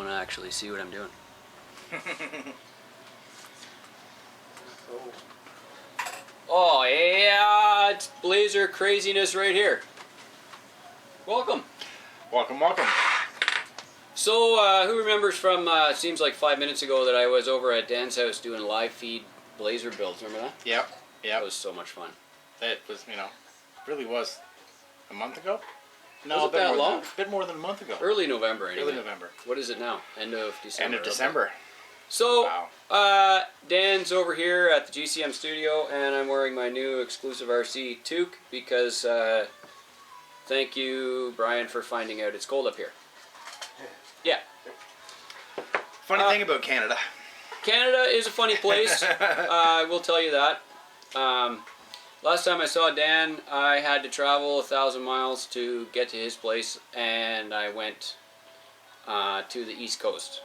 want to actually see what I'm doing. Oh yeah, it's Blazer craziness right here. Welcome. Welcome, welcome. So, who remembers from, seems like 5 minutes ago that I was over at Dan's house doing live feed Blazer builds, remember that? Yep, yep. That was so much fun. It was, you know, really was a month ago? No, was it that long? A bit more than a month ago. Early November, anyway. Early November. What is it now? End of December. End of December. So, wow. Dan's over here at the GCM studio, and I'm wearing my new exclusive RC toque because, thank you, Brian, for finding out it's cold up here. Yeah. Funny thing about Canada. Canada is a funny place. I will tell you that. Last time I saw Dan, I had to travel 1,000 miles to get to his place, and I went to the East Coast.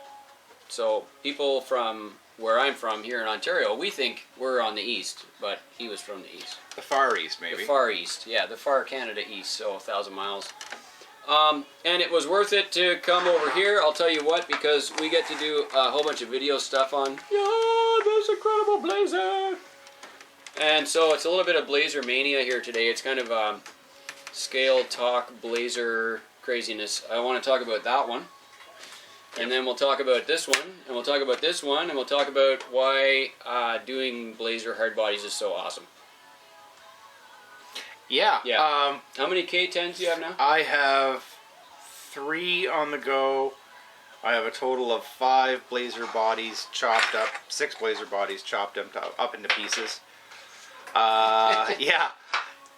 So people from where I'm from here in Ontario, we think we're on the East, but he was from the East. The Far East, maybe. The Far East, yeah, the far Canada East, so 1,000 miles. And it was worth it to come over here, I'll tell you what, because we get to do a whole bunch of video stuff on, this incredible Blazer! And so it's a little bit of Blazer mania here today. It's kind of ScaleTalk Blazer craziness. I want to talk about that one. And then we'll talk about this one, and we'll talk about this one, and we'll talk about why doing Blazer hard bodies is so awesome. Yeah. Yeah. How many K10s do you have now? I have 3 on the go. I have a total of 5 Blazer bodies chopped up, 6 Blazer bodies chopped up into pieces. Yeah.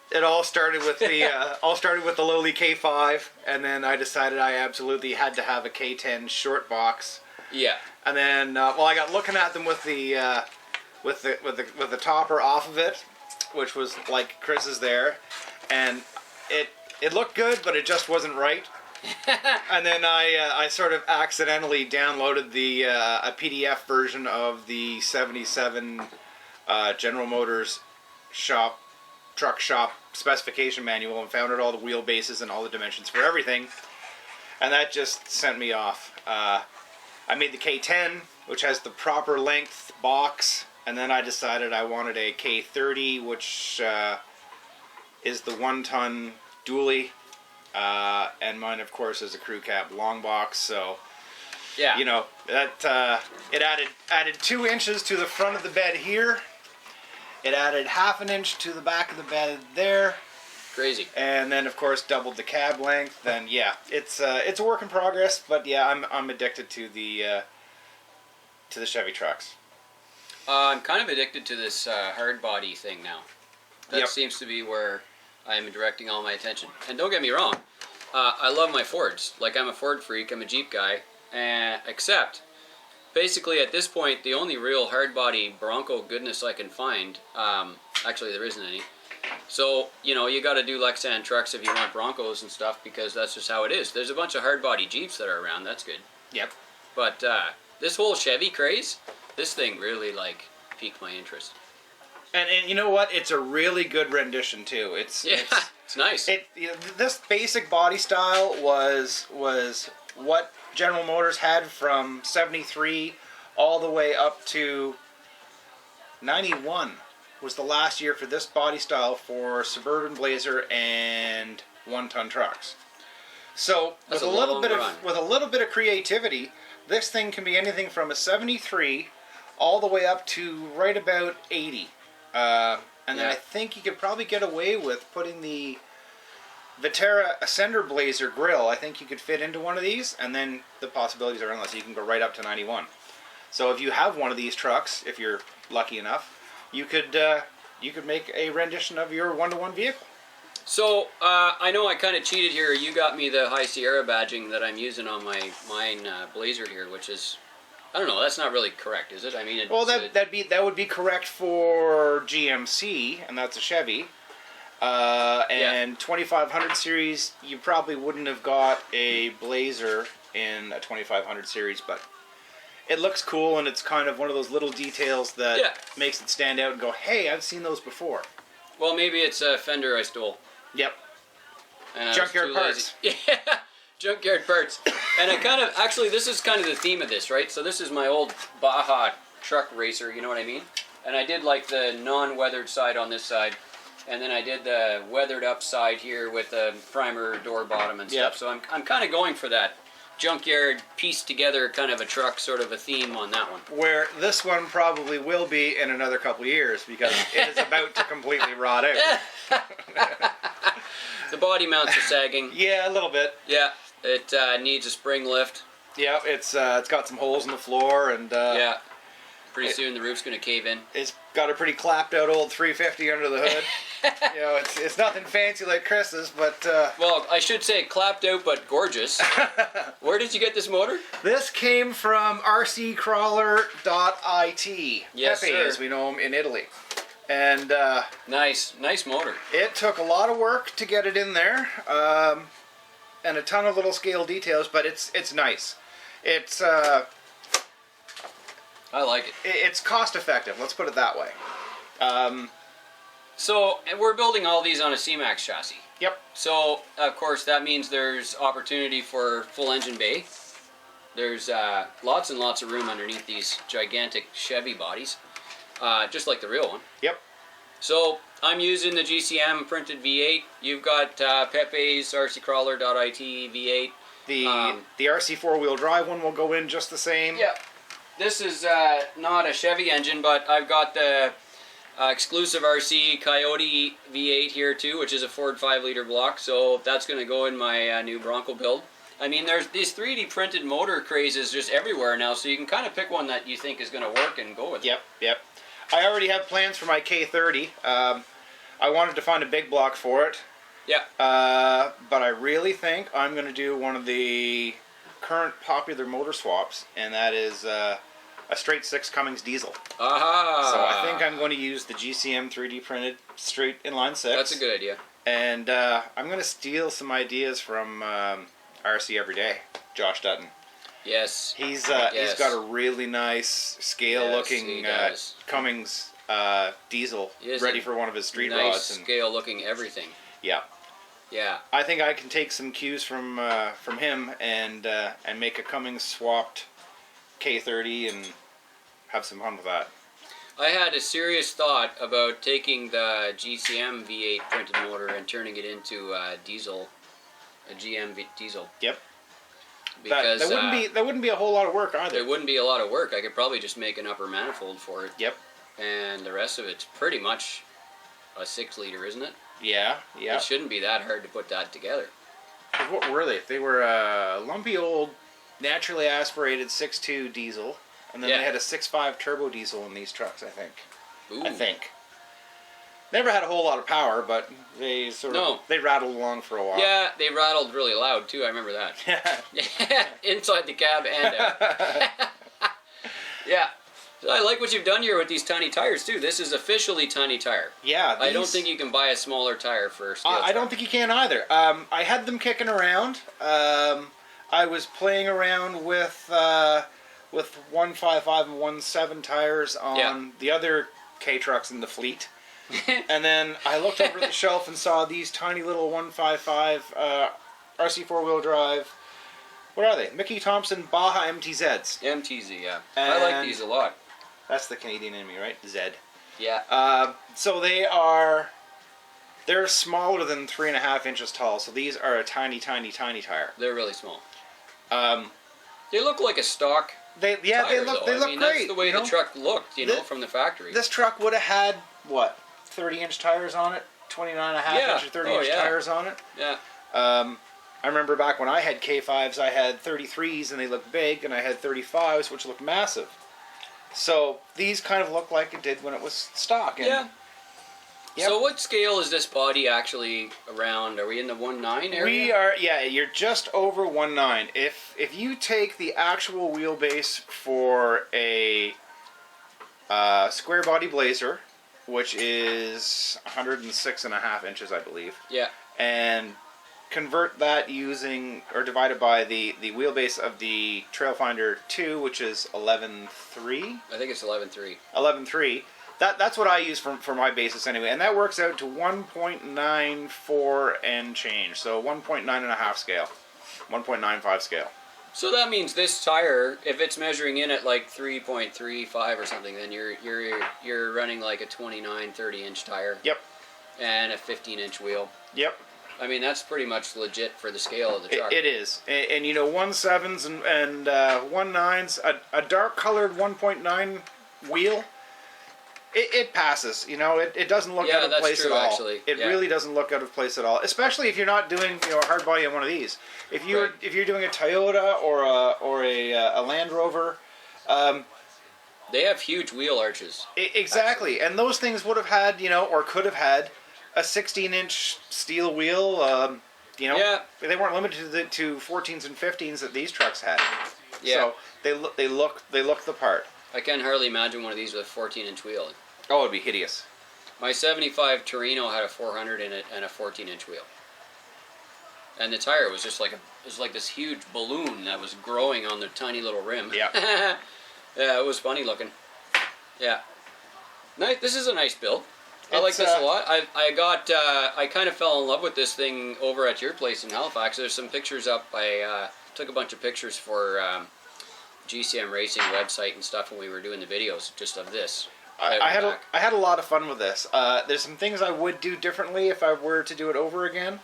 It all started with the lowly K5, and then I decided I absolutely had to have a K10 short box. Yeah. And then, well, I got looking at them with the topper off of it, which was like Chris's there, and it looked good, but it just wasn't right. And then I sort of accidentally downloaded a PDF version of the '77 General Motors truck shop specification manual and found out all the wheelbases and all the dimensions for everything, and that just sent me off. I made the K10, which has the proper length box, and then I decided I wanted a K30, which is the 1-ton dually, and mine of course is a crew cab long box, so yeah, you know, that it added 2 inches to the front of the bed here. It added ½ an inch to the back of the bed there. Crazy. And then, of course, doubled the cab length. And yeah, it's a work in progress. But yeah, I'm addicted to the Chevy trucks. I'm kind of addicted to this Hardbody thing now. That seems to be where I'm directing all my attention. And don't get me wrong, I love my Fords. Like, I'm a Ford freak. I'm a Jeep guy. Except, basically, at this point, the only real hardbody Bronco goodness I can find, actually there isn't any. So, you know, you got to do lexan trucks if you want Broncos and stuff, because that's just how it is. There's a bunch of hardbody Jeeps that are around, that's good. Yep. But this whole Chevy craze, this thing really, like, piqued my interest. And you know what? It's a really good rendition, too. It's nice. This basic body style was what General Motors had from '73 all the way up to '91 was the last year for this body style for suburban Blazer and 1-ton trucks. So with a little bit of creativity, this thing can be anything from a '73 all the way up to right about '80. And then I think you could probably get away with putting the Viterra Ascender Blazer grill. I think you could fit into one of these, and then the possibilities are endless. You can go right up to '91. So if you have one of these trucks, if you're lucky enough, you could make a rendition of your 1-to-1 vehicle. So I know I kind of cheated here. You got me the High Sierra badging that I'm using on mine Blazer here, which is, I don't know. That's not really correct, is it? I mean, well, that would be correct for GMC, and that's a Chevy. And 2500 series, you probably wouldn't have got a Blazer in a 2500 series, but it looks cool, and it's kind of one of those little details that makes it stand out and go, hey, I've seen those before. Well, maybe it's a fender I stole. Yep. And junkyard parts. Yeah, junkyard parts. And I kind of, actually, this is kind of the theme of this, right? So this is my old Baja truck racer, you know what I mean? And I did like the non-weathered side on this side. And then I did the weathered up side here with the primer door bottom and stuff. So I'm kind of going for that junkyard pieced together kind of a truck sort of a theme on that one. Where this one probably will be in another couple of years because it is about to completely rot out. The body mounts are sagging. Yeah, a little bit. Yeah, it needs a spring lift. Yeah, it's got some holes in the floor and yeah, pretty soon the roof's gonna cave in. It's got a pretty clapped out old 350 under the hood. You know, it's nothing fancy like Chris's, but well, I should say clapped out but gorgeous. Where did you get this motor? This came from rc-crawler.it. Yes, Pepe, sir. as we know him in Italy. And nice motor. it took a lot of work to get it in there, and a ton of little scale details, but it's nice. It's I like it. it's cost effective. Let's put it that way. So and we're building all these on a CMAX chassis. Yep. So of course that means there's opportunity for full engine bay. There's lots and lots of room underneath these gigantic Chevy bodies, just like the real one. Yep. So I'm using the GCM printed V8. You've got Pepe's rc-crawler.it V8. The RC 4-wheel drive one will go in just the same. Yeah. This is not a Chevy engine, but I've got the exclusive RC Coyote V8 here too, which is a Ford 5-liter block. So that's going to go in my new Bronco build. I mean, there's these 3D printed motor crazes just everywhere now, so you can kind of pick one that you think is going to work and go with it. Yep. I already have plans for my K30. I wanted to find a big block for it. Yeah. But I really think I'm going to do one of the current popular motor swaps, and that is a straight 6 Cummins diesel. Aha! So I think I'm going to use the GCM 3D printed straight inline 6. That's a good idea. And I'm going to steal some ideas from RC Everyday, Josh Dutton. Yes. He's got a really nice scale-looking Cummins diesel ready for one of his street nice rods. And scale-looking everything. yeah. Yeah. I think I can take some cues from him and make a Cummins swapped K30 and have some fun with that. I had a serious thought about taking the GCM V8 printed motor and turning it into a diesel, a GM diesel. Yep. Because that wouldn't be a whole lot of work either. It wouldn't be a lot of work. I could probably just make an upper manifold for it. Yep. And the rest of it's pretty much a 6-liter, isn't it? Yeah. It shouldn't be that hard to put that together. What were they? They were a lumpy old, naturally aspirated 6.2 diesel, and then they had a 6.5 turbo diesel in these trucks, I think. Ooh. I think. Never had a whole lot of power, but they they rattled along for a while. Yeah, they rattled really loud too. I remember that. Inside the cab and out. Yeah. So I like what you've done here with these tiny tires too. This is officially tiny tire. Yeah. I don't think you can buy a smaller tire for scale. I don't think you can either. I had them kicking around. I was playing around with 155 and 1.7 tires on the other K trucks in the fleet. And then I looked over the shelf and saw these tiny little 155 RC 4-wheel drive. What are they? Mickey Thompson Baja MTZs. MTZ, yeah. I like these a lot. That's the Canadian in me, right? Z. Yeah. So they're smaller than 3.5 inches tall. So these are a tiny, tiny, tiny tire. They're really small. They look like a stock. They look great. That's the way the truck looked, from the factory. This truck would have had what, 30-inch tires on it, 29.5-inch or 30-inch tires on it. Yeah. I remember back when I had K5s, I had 33s and they looked big, and I had 35s which looked massive. So these kind of look like it did when it was stock. And, yeah. Yep. So what scale is this body actually around? Are we in the 1.9 area? We are, you're just over 1.9. If you take the actual wheelbase for a square body Blazer, which is 106.5 inches, I believe. Yeah. And convert that using, or divide it by the wheelbase of the Trailfinder 2, which is 11.3. I think it's 11.3. 11.3. That's what I use for my basis anyway, and that works out to 1.94 and change. So 1.9.5 scale, 1.95 scale. So that means this tire, if it's measuring in at like 3.35 or something, then you're running like a 29, 30-inch tire. Yep. And a 15-inch wheel. Yep. I mean, that's pretty much legit for the scale of the truck. It is. And you know, 1.7s and 1.9s, a dark-colored 1.9 wheel, it passes. You know, it doesn't look out of place at all. Actually. It really doesn't look out of place at all, especially if you're not doing, you know, a hard body on one of these. If you're doing a Toyota or a Land Rover, they have huge wheel arches. Exactly, actually. And those things would have had, you know, or could have had a 16-inch steel wheel. You know, they weren't limited to 14s and 15s that these trucks had. Yeah. So they look the part. I can hardly imagine one of these with a 14-inch wheel. Oh, it'd be hideous. My 75 Torino had a 400 in it and a 14-inch wheel. And the tire was just like this huge balloon that was growing on the tiny little rim. Yeah. Yeah, it was funny looking. Yeah. Nice. This is a nice build. I like this a lot. I kind of fell in love with this thing over at your place in Halifax. There's some pictures up. I took a bunch of pictures for GCM Racing website and stuff when we were doing the videos just of this. I had a lot of fun with this. There's some things I would do differently if I were to do it over again.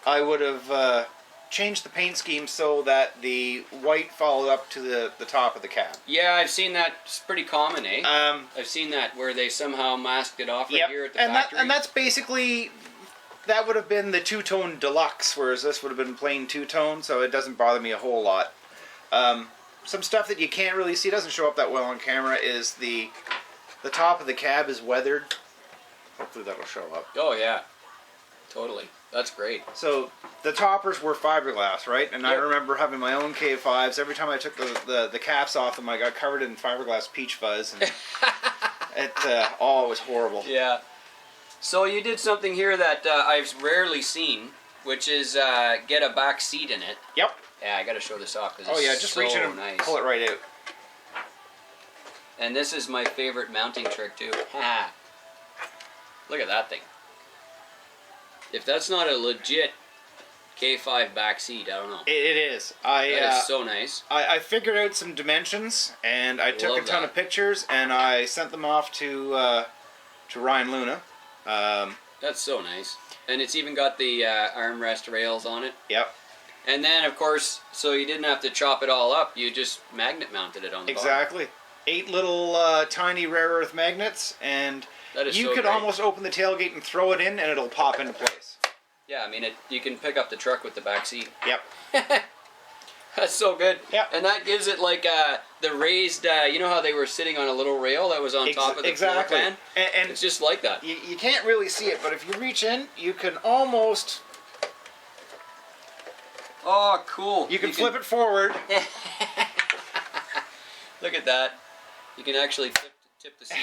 I would have changed the paint scheme so that the white followed up to the top of the cab. Yeah, I've seen that. It's pretty common, eh? I've seen that where they somehow masked it off right here at the factory. And that's basically, that would have been the two-tone deluxe, whereas this would have been plain two-tone, so it doesn't bother me a whole lot. Some stuff that you can't really see, doesn't show up that well on camera, is the top of the cab is weathered. Hopefully that'll show up. Oh yeah, totally. That's great. So the toppers were fiberglass, right? And I remember having my own K5s. Every time I took the caps off them, I got covered in fiberglass peach fuzz, and it was horrible. Yeah. So you did something here that I've rarely seen, which is get a back seat in it. Yep. Yeah, I got to show this off because just reach in and pull it right out. And this is my favorite mounting trick too. Look at that thing. If that's not a legit K5 back seat, I don't know. It is. That is so nice. I figured out some dimensions, and I took a ton of pictures, and I sent them off to Ryan Luna. That's so nice. And it's even got the armrest rails on it. Yep. And then, of course, so you didn't have to chop it all up. You just magnet mounted it on the bottom. Exactly. 8 little tiny rare earth magnets, and you could almost open the tailgate and throw it in, and it'll pop into place. Yeah, I mean, you can pick up the truck with the back seat. Yep. That's so good. Yep. And that gives it like the raised, you know how they were sitting on a little rail that was on top of the floor pan? And it's just like that. You can't really see it, but if you reach in, you can almost... Oh, cool. You can flip it forward. Look at that. You can actually tip the seat.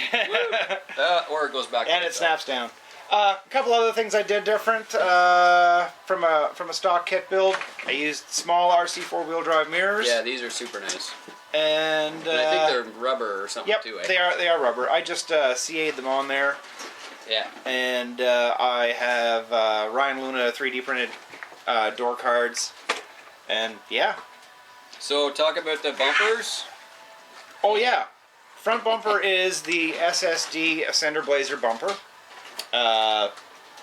Or it goes back. And it snaps down. A couple other things I did different from a stock kit build. I used small RC 4-wheel drive mirrors. Yeah, these are super nice. And I think they're rubber or something too. Yep, they are rubber. I just CA'd them on there. Yeah. And I have Ryan Luna 3D printed door cards. And yeah. So talk about the bumpers. Oh yeah. Front bumper is the SSD Ascender Blazer bumper.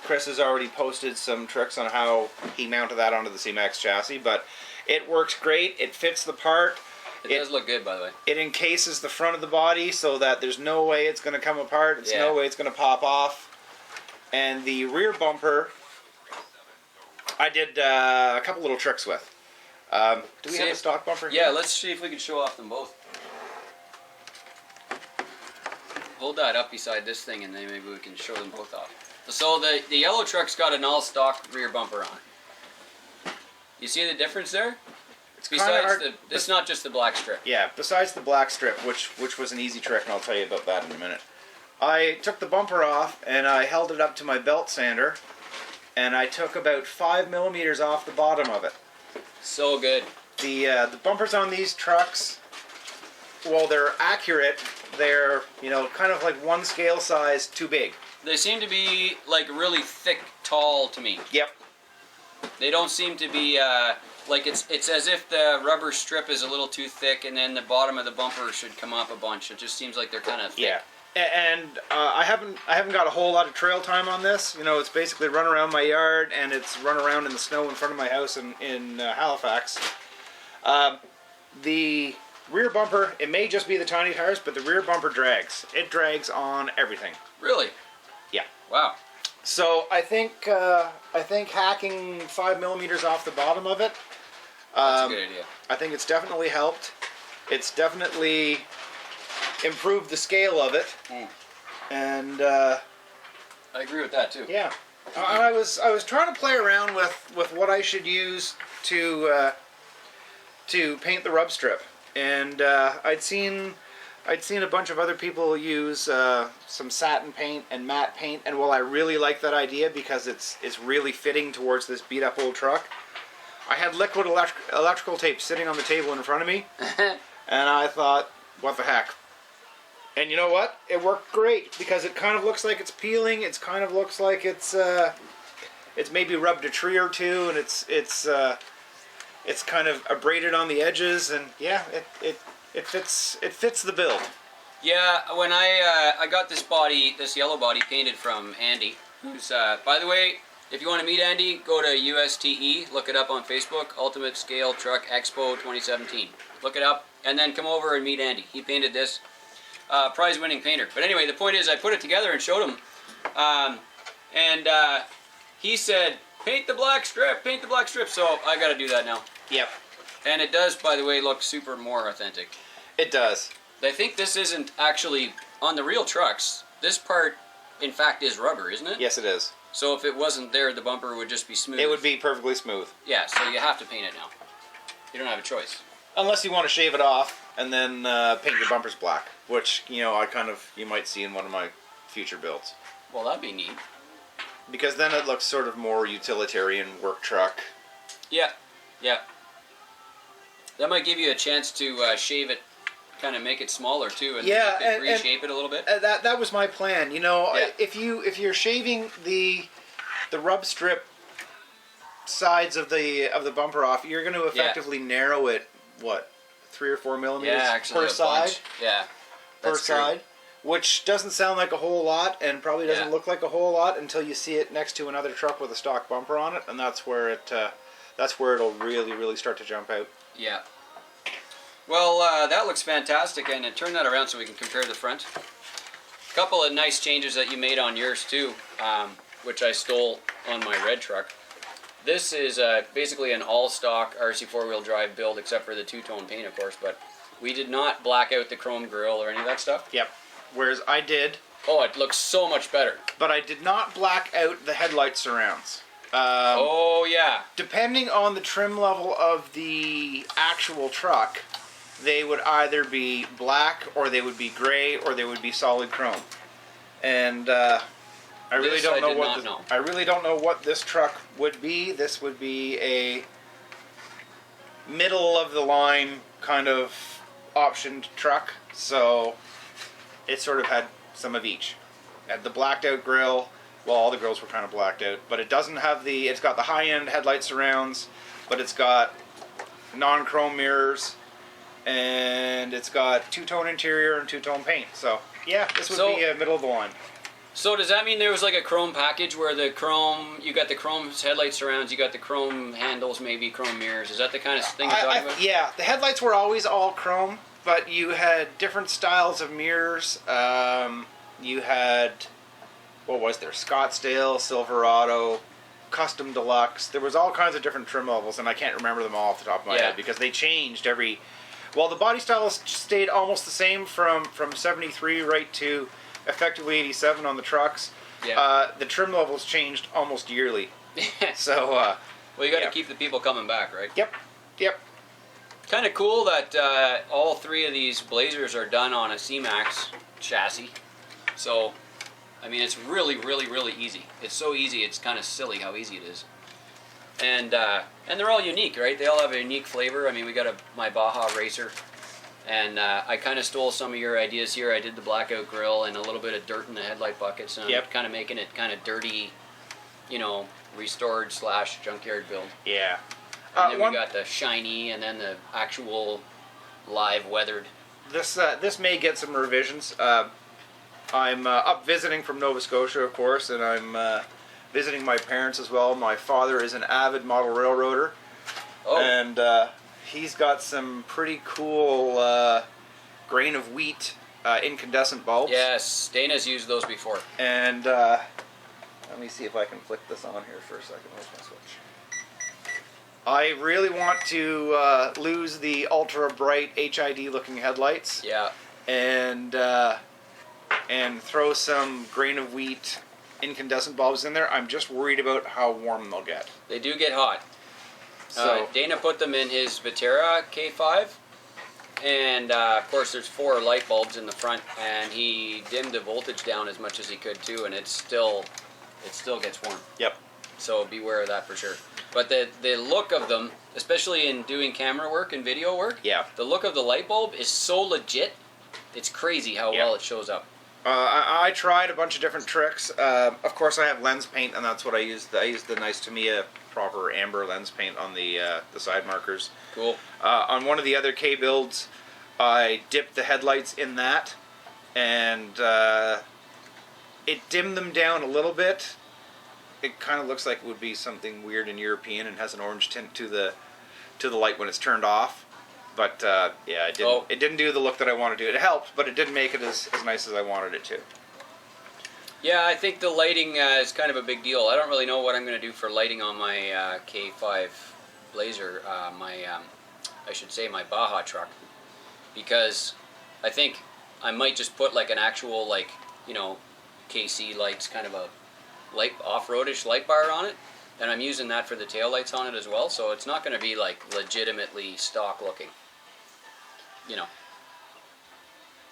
Chris has already posted some tricks on how he mounted that onto the CMAX chassis, but it works great. It fits the part. It does look good, by the way. It encases the front of the body so that there's no way it's going to come apart. There's no way it's going to pop off. And the rear bumper, I did a couple little tricks with. Do we have a stock bumper here? Yeah, let's see if we can show off them both. Hold that up beside this thing and then maybe we can show them both off. So the yellow truck's got an all-stock rear bumper on. You see the difference there? It's not just the black strip. Yeah, besides the black strip, which was an easy trick, and I'll tell you about that in a minute. I took the bumper off and I held it up to my belt sander, and I took about 5 millimeters off the bottom of it. So good. The bumpers on these trucks, while they're accurate, they're, you know, kind of like one scale size too big. They seem to be like really thick, tall to me. Yep. They don't seem to be Like it's as if the rubber strip is a little too thick, and then the bottom of the bumper should come up a bunch. It just seems like they're kind of thick. Yeah. And I haven't got a whole lot of trail time on this. You know, it's basically run around my yard, and it's run around in the snow in front of my house in Halifax. The rear bumper, it may just be the tiny tires, but the rear bumper drags. It drags on everything. Really? Yeah. Wow. So I think hacking 5 millimeters off the bottom of it. That's a good idea. I think it's definitely helped. It's definitely improved the scale of it, and I agree with that too. yeah, I was trying to play around with what I should use to paint the rub strip, and I'd seen a bunch of other people use some satin paint and matte paint, and while I really like that idea because it's really fitting towards this beat up old truck, I had liquid electrical tape sitting on the table in front of me, and I thought, what the heck? And you know what? It worked great because it kind of looks like it's peeling. It kind of looks like it's maybe rubbed a tree or two, and it's kind of abraded on the edges, and yeah, it fits the build. Yeah, when I got this yellow body painted from Andy, who's by the way, if you want to meet Andy, go to USTE, look it up on Facebook, Ultimate Scale Truck Expo 2017. Look it up, and then come over and meet Andy. He painted this. Prize-winning painter. But anyway, the point is I put it together and showed him. And he said, paint the black strip, paint the black strip. So I got to do that now. Yep. And it does, by the way, look super more authentic. It does. I think this isn't actually, on the real trucks, this part, in fact, is rubber, isn't it? Yes, it is. So if it wasn't there, the bumper would just be smooth. It would be perfectly smooth. Yeah, so you have to paint it now. You don't have a choice. Unless you want to shave it off and then paint your bumpers black, which, you know, you might see in one of my future builds. Well, that'd be neat. Because then it looks sort of more utilitarian work truck. Yeah, yeah. That might give you a chance to shave it, kind of make it smaller too, and yeah, and reshape it a little bit. That was my plan. You know, yeah. if you're shaving the rub strip sides of the bumper off, you're going to effectively narrow it. What, 3 or 4 millimeters per side? Bunch. Yeah, per side, which doesn't sound like a whole lot, and probably doesn't look like a whole lot until you see it next to another truck with a stock bumper on it, and that's where it'll really start to jump out. Yeah. Well, that looks fantastic, and turn that around so we can compare the front. A couple of nice changes that you made on yours too, which I stole on my red truck. This is basically an all-stock RC four-wheel drive build, except for the two-tone paint, of course, but we did not black out the chrome grille or any of that stuff. Yep. Whereas I did. Oh, it looks so much better. But I did not black out the headlight surrounds. Oh, yeah. Depending on the trim level of the actual truck, they would either be black, or they would be gray, or they would be solid chrome. And I really don't know what this truck would be. This would be a middle of the line kind of optioned truck, so it sort of had some of each. It had the blacked out grille. Well, all the grills were kind of blacked out, but it doesn't have it's got the high end headlight surrounds, but it's got non-chrome mirrors, and it's got two-tone interior and two-tone paint. So yeah, this would be middle of the line. So does that mean there was like a chrome package where you got the chrome headlight surrounds, you got the chrome handles, maybe chrome mirrors? Is that the kind of thing you're talking about? Yeah, the headlights were always all chrome, but you had different styles of mirrors. You had, what was there? Scottsdale, Silverado, Custom Deluxe. There was all kinds of different trim levels, and I can't remember them all off the top of my head because they changed every. Well, the body style stayed almost the same from 73 right to effectively 87 on the trucks. Yeah. The trim levels changed almost yearly. So, well, you got to keep the people coming back, right? Yep. Kind of cool that all three of these Blazers are done on a CMAX chassis. So, I mean, it's really easy. It's so easy, it's kind of silly how easy it is. And they're all unique, right? They all have a unique flavor. I mean, we got my Baja Racer. And I kind of stole some of your ideas here. I did the blackout grill and a little bit of dirt in the headlight buckets. And I'm kind of making it kind of dirty, you know, restored / junkyard build. Yeah. And then we got the shiny, and then the actual live weathered. This may get some revisions. I'm up visiting from Nova Scotia, of course, and I'm visiting my parents as well. My father is an avid model railroader, and he's got some pretty cool grain of wheat incandescent bulbs. Yes, Dana's used those before. And let me see if I can flick this on here for a second. Where's my switch? I really want to lose the ultra bright HID looking headlights. Yeah. And throw some grain of wheat incandescent bulbs in there. I'm just worried about how warm they'll get. They do get hot. So Dana put them in his Vatera K5, and of course there's 4 light bulbs in the front, and he dimmed the voltage down as much as he could too, and it still gets warm. Yep. So beware of that for sure. But the look of them, especially in doing camera work and video work, Yeah. the look of the light bulb is so legit. It's crazy how well it shows up. I tried a bunch of different tricks. Of course, I have lens paint, and that's what I used. I used the nice Tamiya proper amber lens paint on the side markers. Cool. On one of the other K builds, I dipped the headlights in that, and it dimmed them down a little bit. It kind of looks like it would be something weird and European, and has an orange tint to the light when it's turned off. But yeah, it didn't do the look that I wanted to. It helped, but it didn't make it as nice as I wanted it to. Yeah, I think the lighting is kind of a big deal. I don't really know what I'm going to do for lighting on my K5 Blazer, I should say my Baja truck, because I think I might just put like an actual, like, you know, KC lights, kind of a light off-roadish light bar on it, and I'm using that for the tail lights on it as well, so it's not going to be like legitimately stock looking. You know,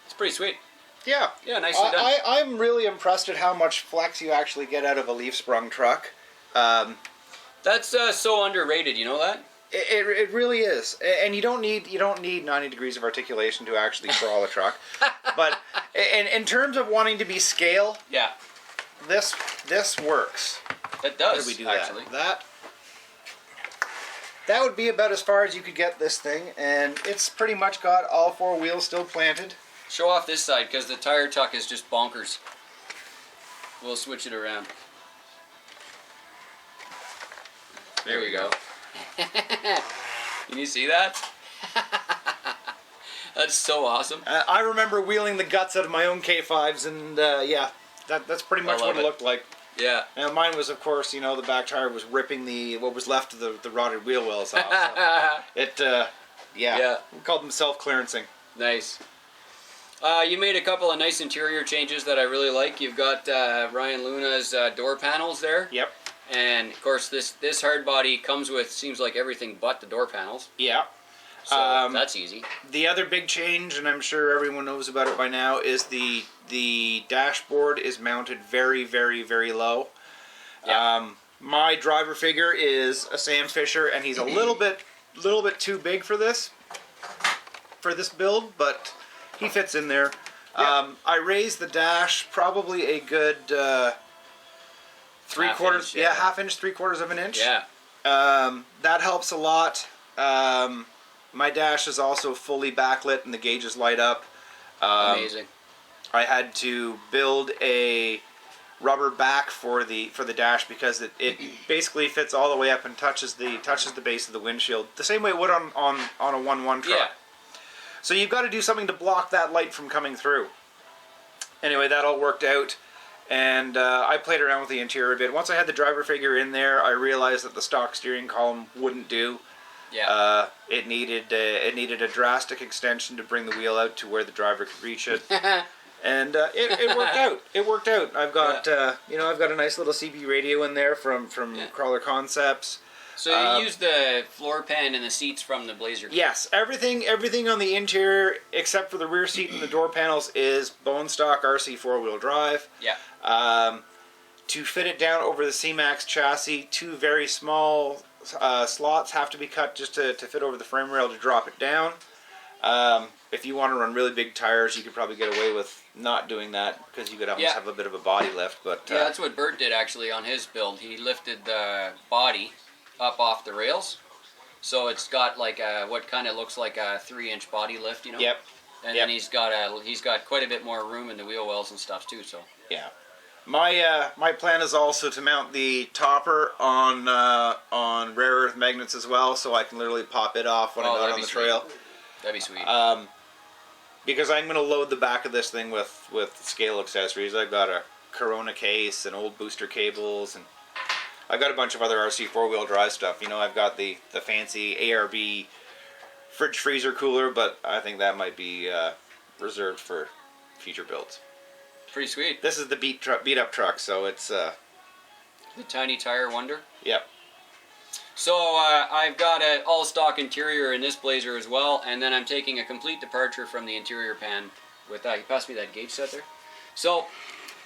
it's pretty sweet. Yeah. Yeah, nicely done. I'm really impressed at how much flex you actually get out of a leaf sprung truck. That's so underrated. You know that? It really is, and you don't need 90 degrees of articulation to actually crawl a truck. But in terms of wanting to be scale, yeah, this works. It does. How did we do actually. That would be about as far as you could get this thing, and it's pretty much got all 4 wheels still planted. Show off this side, because the tire tuck is just bonkers. We'll switch it around. There we go. Can you see that? That's so awesome. I remember wheeling the guts out of my own K5s, and yeah, that's pretty much what it looked like. Yeah. Now mine was, of course, you know, the back tire was ripping what was left of the rotted wheel wells off. So yeah, we called them self-clearancing. Nice. You made a couple of nice interior changes that I really like. You've got Ryan Luna's door panels there. Yep. And of course, this hardbody comes with, seems like, everything but the door panels. Yeah. So that's easy. The other big change, and I'm sure everyone knows about it by now, is the dashboard is mounted very, very, very low. Yeah. My driver figure is a Sam Fisher, and he's a little bit too big for this build, but he fits in there. Yep. I raised the dash probably a good 3/4, inch, yeah. half inch, 3/4 of an inch. Yeah. That helps a lot. My dash is also fully backlit and the gauges light up. Amazing. I had to build a rubber back for the dash because it basically fits all the way up and touches the base of the windshield the same way it would on a 1.1 truck. Yeah. So you've got to do something to block that light from coming through. Anyway, that all worked out, and I played around with the interior a bit. Once I had the driver figure in there, I realized that the stock steering column wouldn't do. Yeah. It needed a drastic extension to bring the wheel out to where the driver could reach it, and it worked out. It worked out. I've got I've got a nice little CB radio in there from Crawler Concepts. So you used the floor pan and the seats from the Blazer. Yes, everything on the interior except for the rear seat and the door panels is bone stock RC 4-wheel drive. Yeah. To fit it down over the CMAX chassis, 2 very small slots have to be cut just to fit over the frame rail to drop it down. If you want to run really big tires, you could probably get away with not doing that because you could almost have a bit of a body lift. But yeah, that's what Bert did actually on his build. He lifted the body up off the rails, So it's got like what kind of looks like a 3-inch body lift, you know. Yep. And then he's got quite a bit more room in the wheel wells and stuff too. So. Yeah. My plan is also to mount the topper on rare earth magnets as well, so I can literally pop it off when I'm out on the trail. That'd be sweet. Because I'm going to load the back of this thing with scale accessories. I've got a Corona case and old booster cables, and I've got a bunch of other RC 4-wheel drive stuff. You know, I've got the fancy ARB fridge freezer cooler, but I think that might be reserved for future builds. Pretty sweet. This is the beat up truck, so it's the tiny tire wonder. Yep. So I've got an all-stock interior in this Blazer as well, and then I'm taking a complete departure from the interior pan with that. You pass me that gauge set there. So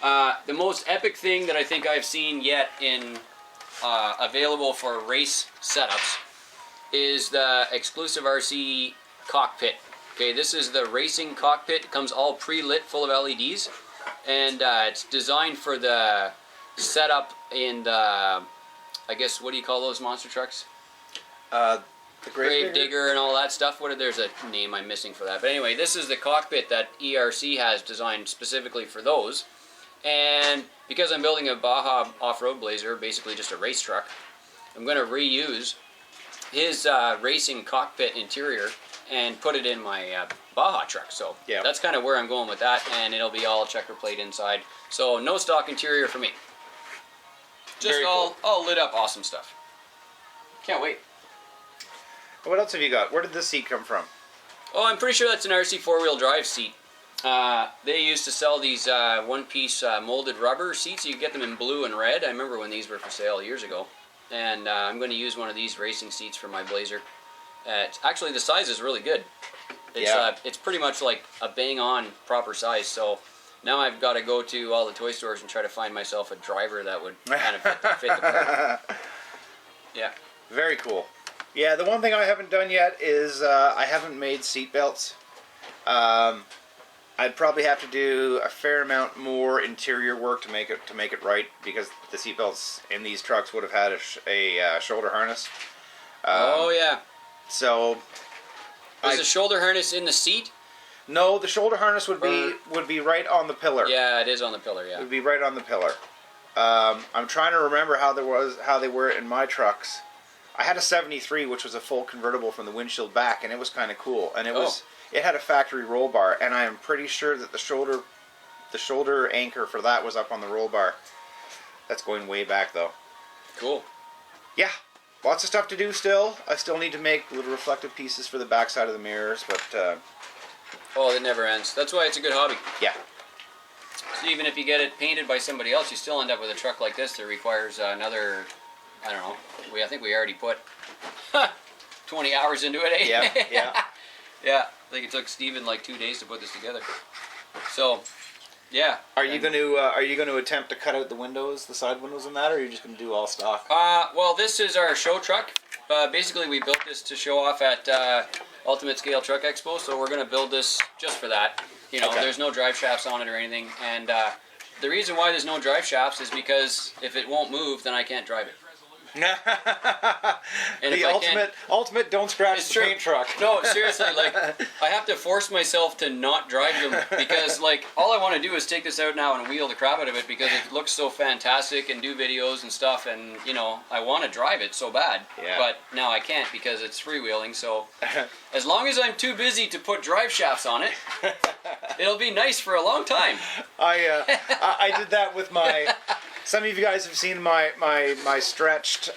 the most epic thing that I think I've seen yet in available for race setups is the exclusive RC cockpit. Okay, this is the racing cockpit. It comes all pre-lit, full of LEDs. And it's designed for the setup in the, I guess, what do you call those monster trucks? The Grave digger and all that stuff. There's a name I'm missing for that. But anyway, this is the cockpit that ERC has designed specifically for those. And because I'm building a Baja off-road Blazer, basically just a race truck, I'm going to reuse his racing cockpit interior and put it in my Baja truck. So that's kind of where I'm going with that, and it'll be all checker plate inside. So no stock interior for me. Just all lit up awesome stuff. Can't wait. What else have you got? Where did this seat come from? Oh, I'm pretty sure that's an RC 4-wheel drive seat. They used to sell these one-piece molded rubber seats. You could get them in blue and red. I remember when these were for sale years ago. And I'm going to use one of these racing seats for my Blazer. Actually, the size is really good. It's pretty much like a bang-on proper size. So now I've got to go to all the toy stores and try to find myself a driver that would kind of fit the part. Yeah. Very cool. Yeah, the one thing I haven't done yet is I haven't made seat belts. I'd probably have to do a fair amount more interior work to make it right, because the seat belts in these trucks would have had a shoulder harness. Oh yeah. So is the shoulder harness in the seat? No, the shoulder harness would be right on the pillar. Yeah, it is on the pillar. Yeah, it would be right on the pillar. I'm trying to remember how they were in my trucks. I had a 73, which was a full convertible from the windshield back, and it was kind of cool. And it had a factory roll bar, and I am pretty sure that the shoulder anchor for that was up on the roll bar. That's going way back though. Cool. Yeah. Lots of stuff to do still. I still need to make little reflective pieces for the back side of the mirrors, but oh, it never ends. That's why it's a good hobby. Yeah. So even if you get it painted by somebody else, you still end up with a truck like this that requires another, I don't know, I think we already put 20 hours into it, eh? Yeah, yeah. Yeah, I think it took Steven like 2 days to put this together. So, yeah. Are you going to attempt to cut out the windows, the side windows and that, or are you just going to do all stock? Well, this is our show truck. Basically, we built this to show off at Ultimate Scale Truck Expo, so we're going to build this just for that. You know, there's no drive shafts on it or anything, and the reason why there's no drive shafts is because if it won't move, then I can't drive it. And the ultimate don't scratch the paint truck. No, seriously, like I have to force myself to not drive them because like all I want to do is take this out now and wheel the crap out of it because it looks so fantastic and do videos and stuff, and you know I want to drive it so bad, but now I can't because it's freewheeling. So as long as I'm too busy to put drive shafts on it, it'll be nice for a long time. I did that with my. Some of you guys have seen my stretched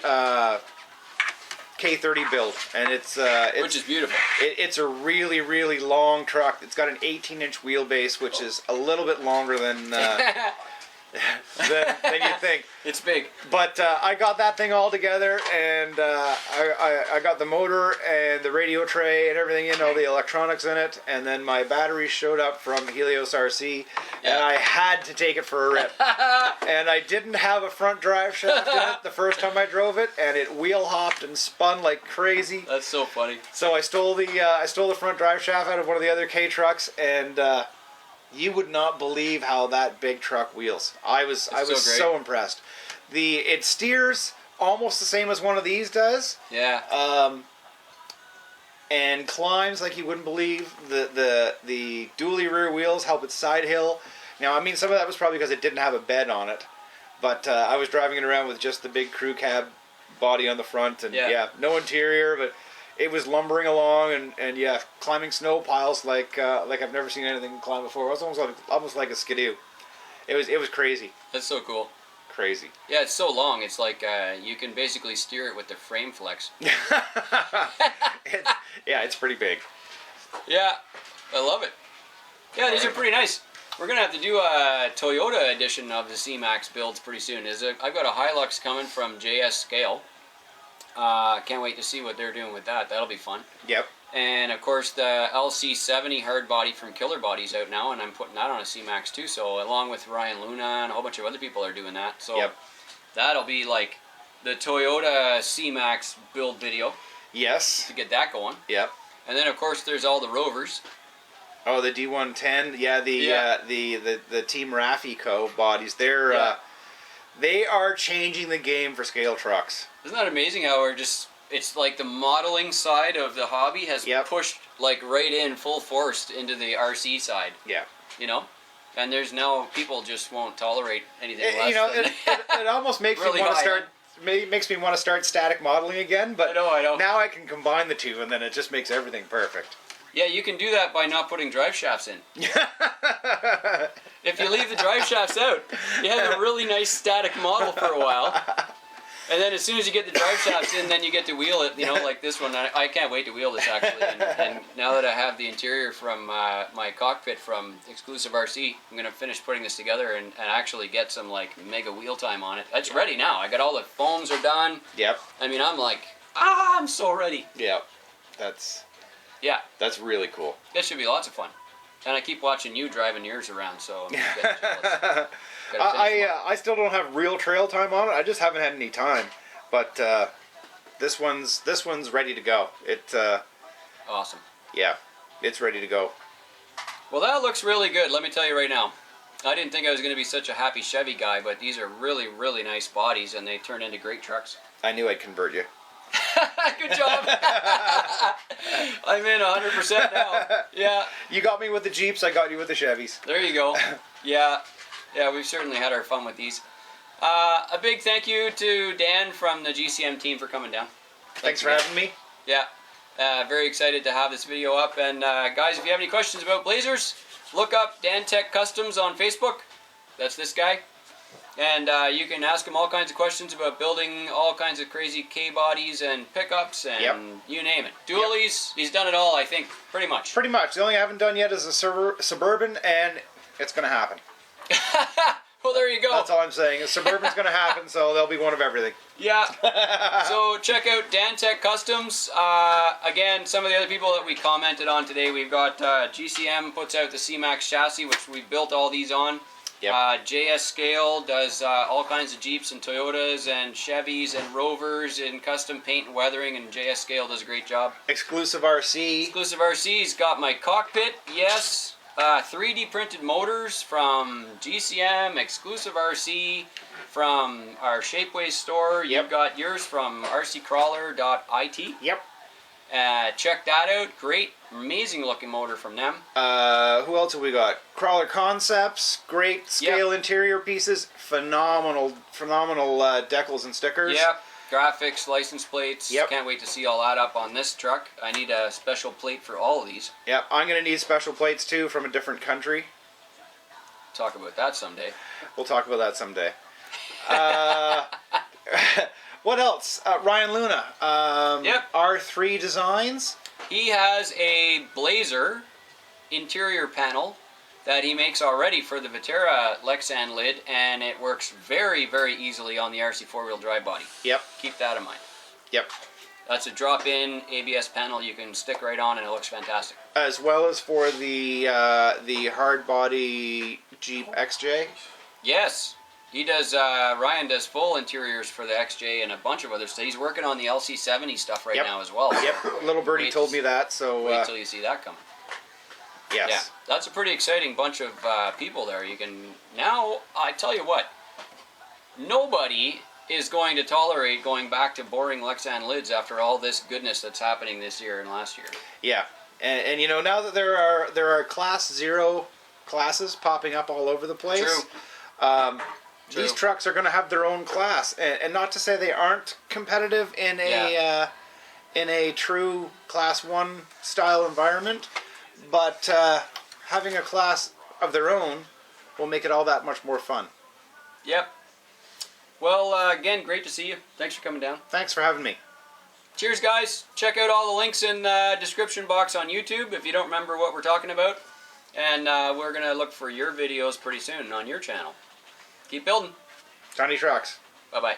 K30 build, and it's which is beautiful. It's a really, really long truck. It's got an 18-inch wheelbase, which is a little bit longer than you think. It's big. But I got that thing all together, and I got the motor and the radio tray and everything, you know, the electronics in it, and then my batteries showed up from Helios RC, and I had to take it for a rip. And I didn't have a front drive shaft in it the first time I drove it, and it wheel hopped and spun like crazy. That's so funny. So I stole the front drive shaft out of one of the other K trucks, and you would not believe how that big truck wheels. I was so impressed. It steers almost the same as one of these does. Yeah. and climbs like you wouldn't believe. The dually rear wheels help it side hill. Now, I mean, some of that was probably because it didn't have a bed on it, but I was driving it around with just the big crew cab body on the front, and no interior, but it was lumbering along, and yeah, climbing snow piles like I've never seen anything climb before. It was almost like a skidoo. It was crazy. That's so cool. Crazy. Yeah, it's so long. It's like you can basically steer it with the frame flex. It's pretty big. Yeah, I love it. Yeah, these are pretty nice. We're gonna have to do a Toyota edition of the CMAX builds pretty soon. I've got a Hilux coming from JS Scale. Can't wait to see what they're doing with that. That'll be fun. Yep. And of course the LC70 Hardbody from Killer Body's out now, and I'm putting that on a CMAX too. So along with Ryan Luna and a whole bunch of other people are doing that. So that'll be like the Toyota CMAX build video. Yes. To get that going. Yep. And then of course there's all the Rovers. Oh, the D110. Yeah, the Team Raffi Co. bodies. They are changing the game for scale trucks. Isn't that amazing how it's like the modeling side of the hobby has pushed like right in full force into the RC side. Yeah. You know? And there's now people just won't tolerate anything less. You know, than it almost makes really me want to start. Makes me want to start static modeling again, but I know. Now I can combine the two, and then it just makes everything perfect. Yeah, you can do that by not putting drive shafts in. If you leave the drive shafts out, you have a really nice static model for a while. And then as soon as you get the drive shafts in, then you get to wheel it, you know, like this one. I can't wait to wheel this, actually. And now that I have the interior from my cockpit from Exclusive RC, I'm going to finish putting this together and actually get some, like, mega wheel time on it. It's ready now. I got all the foams are done. Yep. I mean, I'm like, I'm so ready. Yep. That's really cool. That should be lots of fun. And I keep watching you driving yours around, so I'm getting jealous. I still don't have real trail time on it. I just haven't had any time. But this one's ready to go. Awesome. Yeah, it's ready to go. Well, that looks really good. Let me tell you right now. I didn't think I was going to be such a happy Chevy guy, but these are really, really nice bodies, and they turn into great trucks. I knew I'd convert you. Good job. I'm in 100% now. Yeah. You got me with the Jeeps, I got you with the Chevys. There you go. Yeah, we've certainly had our fun with these. A big thank you to Dan from the GCM team for coming down. Thanks for having me. Yeah, very excited to have this video up. And guys, if you have any questions about Blazers, look up Dan Tech Customs on Facebook. That's this guy. And you can ask him all kinds of questions about building all kinds of crazy K-bodies and pickups and you name it. Dualies, he's done it all, I think, pretty much. Pretty much. The only thing I haven't done yet is a Suburban, and it's going to happen. Well, there you go. That's all I'm saying. A Suburban's going to happen, so there'll be one of everything. Yeah. So check out Dan Tech Customs. Again, some of the other people that we commented on today, we've got GCM puts out the CMAX chassis, which we built all these on. Yep. JS Scale does all kinds of Jeeps and Toyotas and Chevys and Rovers in custom paint and weathering, and JS Scale does a great job. Exclusive RC. Exclusive RC's got my cockpit, yes. 3D printed motors from GCM, Exclusive RC, from our Shapeways store. You've got yours from rc-crawler.it. Yep. Check that out. Great, amazing looking motor from them. Who else have we got? Crawler Concepts, great scale interior pieces, phenomenal decals and stickers. Yep. Graphics, license plates. Yep. Can't wait to see all that up on this truck. I need a special plate for all of these. Yep, I'm going to need special plates too from a different country. Talk about that someday. We'll talk about that someday. What else? Ryan Luna. R3 Designs. He has a Blazer interior panel that he makes already for the Vetera Lexan lid, and it works very, very easily on the RC four-wheel drive body. Yep. Keep that in mind. Yep. That's a drop-in ABS panel you can stick right on, and it looks fantastic. As well as for the Hardbody Jeep XJ. Yes. He does, Ryan does full interiors for the XJ and a bunch of other stuff. He's working on the LC70 stuff right now as well. Yep, little birdie told me that, so... Wait till you see that coming. Yes. Yeah, that's a pretty exciting bunch of people there. You can... Now, I tell you what, nobody is going to tolerate going back to boring Lexan lids after all this goodness that's happening this year and last year. Yeah, and you know, now that there are Class 0 classes popping up all over the place. True. These trucks are going to have their own class, and not to say they aren't competitive in a true Class 1 style environment, but having a class of their own will make it all that much more fun. Yep. Well, again, great to see you. Thanks for coming down. Thanks for having me. Cheers, guys. Check out all the links in the description box on YouTube if you don't remember what we're talking about. And we're going to look for your videos pretty soon on your channel. Keep building. Tiny Trucks. Bye-bye.